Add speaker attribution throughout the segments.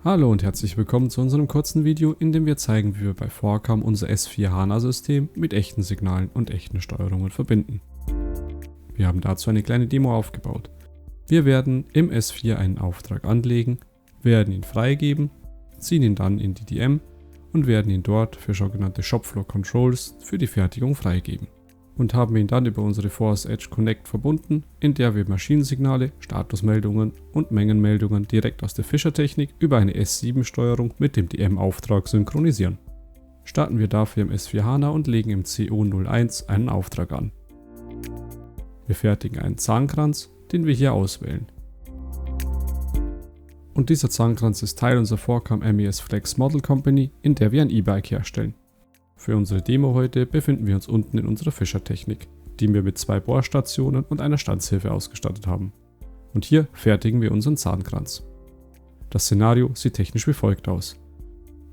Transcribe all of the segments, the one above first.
Speaker 1: Hallo und herzlich willkommen zu unserem kurzen Video, in dem wir zeigen, wie wir bei 4CAM unser S4HANA-System mit echten Signalen und echten Steuerungen verbinden. Wir haben dazu eine kleine Demo aufgebaut. Wir werden im S4 einen Auftrag anlegen, werden ihn freigeben, ziehen ihn dann in die DM und werden ihn dort für sogenannte Shopfloor Controls für die Fertigung freigeben. Und haben ihn dann über unsere Force Edge Connect verbunden, in der wir Maschinensignale, Statusmeldungen und Mengenmeldungen direkt aus der Fischer-Technik über eine S7-Steuerung mit dem DM-Auftrag synchronisieren. Starten wir dafür im S4 HANA und legen im CO01 einen Auftrag an. Wir fertigen einen Zahnkranz, den wir hier auswählen. Und dieser Zahnkranz ist Teil unserer 4CAM MES Flex Model Company, in der wir ein E-Bike herstellen. Für unsere Demo heute befinden wir uns unten in unserer Fischer-Technik, die wir mit 2 Bohrstationen und einer Stanzhilfe ausgestattet haben. Und hier fertigen wir unseren Zahnkranz. Das Szenario sieht technisch wie folgt aus.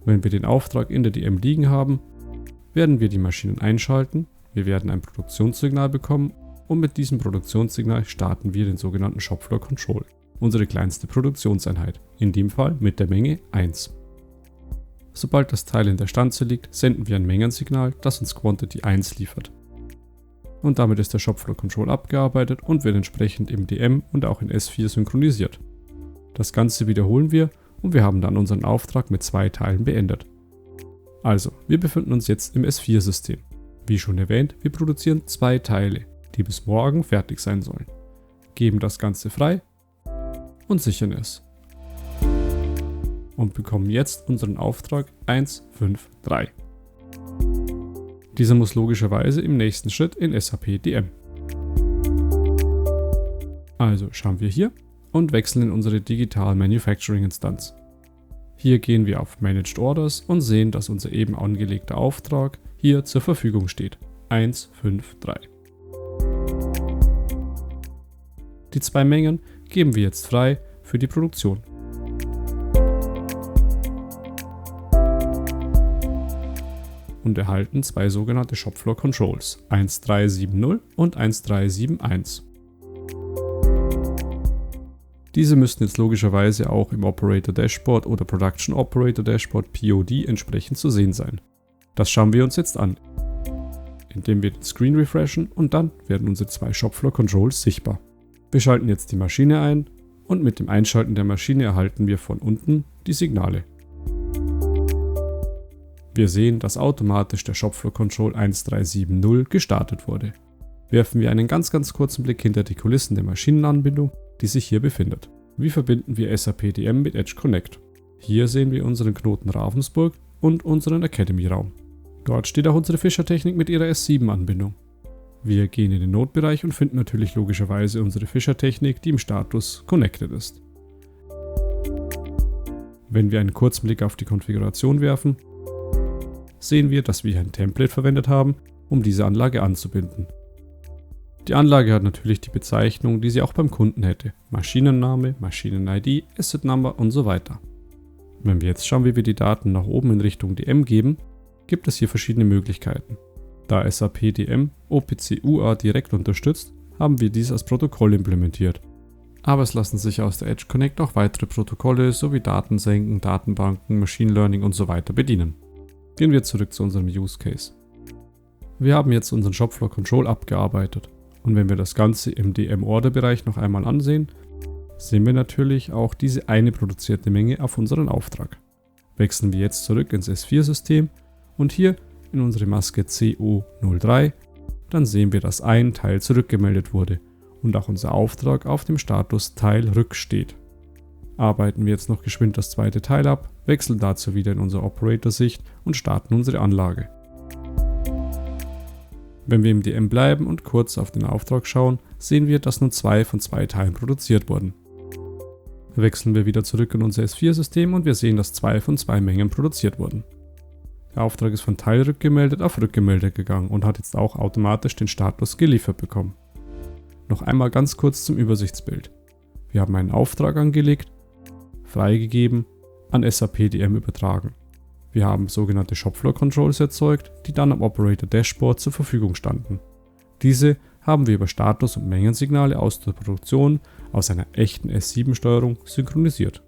Speaker 1: Wenn wir den Auftrag in der DM liegen haben, werden wir die Maschinen einschalten, wir werden ein Produktionssignal bekommen und mit diesem Produktionssignal starten wir den sogenannten Shopfloor Control, unsere kleinste Produktionseinheit, in dem Fall mit der Menge 1. Sobald das Teil in der Stanze liegt, senden wir ein Mengensignal, das uns Quantity 1 liefert. Und damit ist der Shopfloor Control abgearbeitet und wird entsprechend im DM und auch in S4 synchronisiert. Das Ganze wiederholen wir und wir haben dann unseren Auftrag mit 2 Teilen beendet. Also, wir befinden uns jetzt im S4-System. Wie schon erwähnt, wir produzieren 2 Teile, die bis morgen fertig sein sollen. Geben das Ganze frei und sichern es. Und bekommen jetzt unseren Auftrag 153. Dieser muss logischerweise im nächsten Schritt in SAP DM. Also schauen wir hier und wechseln in unsere Digital Manufacturing Instanz. Hier gehen wir auf Managed Orders und sehen, dass unser eben angelegter Auftrag hier zur Verfügung steht. 153. Die 2 Mengen geben wir jetzt frei für die Produktion. Und erhalten 2 sogenannte Shopfloor Controls, 1370 und 1371. Diese müssten jetzt logischerweise auch im Operator Dashboard oder Production Operator Dashboard POD entsprechend zu sehen sein. Das schauen wir uns jetzt an, indem wir den Screen refreshen und dann werden unsere 2 Shopfloor Controls sichtbar. Wir schalten jetzt die Maschine ein und mit dem Einschalten der Maschine erhalten wir von unten die Signale. Wir sehen, dass automatisch der Shopfloor Control 1370 gestartet wurde. Werfen wir einen ganz kurzen Blick hinter die Kulissen der Maschinenanbindung, die sich hier befindet. Wie verbinden wir SAP DM mit Edge Connect? Hier sehen wir unseren Knoten Ravensburg und unseren Academy-Raum. Dort steht auch unsere Fischer-Technik mit ihrer S7-Anbindung. Wir gehen in den Node-Bereich und finden natürlich logischerweise unsere Fischer-Technik, die im Status Connected ist. Wenn wir einen kurzen Blick auf die Konfiguration werfen, sehen wir, dass wir hier ein Template verwendet haben, um diese Anlage anzubinden. Die Anlage hat natürlich die Bezeichnung, die sie auch beim Kunden hätte. Maschinenname, Maschinen-ID, Asset-Number und so weiter. Wenn wir jetzt schauen, wie wir die Daten nach oben in Richtung DM geben, gibt es hier verschiedene Möglichkeiten. Da SAP DM OPC UA direkt unterstützt, haben wir dies als Protokoll implementiert. Aber es lassen sich aus der Edge Connect auch weitere Protokolle sowie Datensenken, Datenbanken, Machine Learning und so weiter bedienen. Gehen wir zurück zu unserem Use Case. Wir haben jetzt unseren Shopfloor Control abgearbeitet und wenn wir das Ganze im DM-Order-Bereich noch einmal ansehen, sehen wir natürlich auch diese eine produzierte Menge auf unseren Auftrag. Wechseln wir jetzt zurück ins S4-System und hier in unsere Maske CO03, dann sehen wir, dass ein Teil zurückgemeldet wurde und auch unser Auftrag auf dem Status Teil Rück steht. Arbeiten wir jetzt noch geschwind das zweite Teil ab, wechseln dazu wieder in unsere Operator-Sicht und starten unsere Anlage. Wenn wir im DM bleiben und kurz auf den Auftrag schauen, sehen wir, dass nun 2 von 2 Teilen produziert wurden. Wechseln wir wieder zurück in unser S4-System und wir sehen, dass 2 von 2 Mengen produziert wurden. Der Auftrag ist von Teil rückgemeldet auf rückgemeldet gegangen und hat jetzt auch automatisch den Status geliefert bekommen. Noch einmal ganz kurz zum Übersichtsbild. Wir haben einen Auftrag angelegt, freigegeben, an SAP DM übertragen. Wir haben sogenannte Shopfloor Controls erzeugt, die dann am Operator Dashboard zur Verfügung standen. Diese haben wir über Status- und Mengensignale aus der Produktion aus einer echten S7-Steuerung synchronisiert.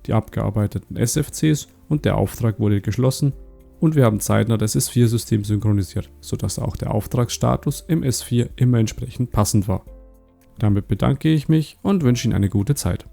Speaker 1: die abgearbeiteten SFCs und der Auftrag wurde geschlossen und wir haben zeitnah das S4-System synchronisiert, sodass auch der Auftragsstatus im S4 immer entsprechend passend war. Damit bedanke ich mich und wünsche Ihnen eine gute Zeit.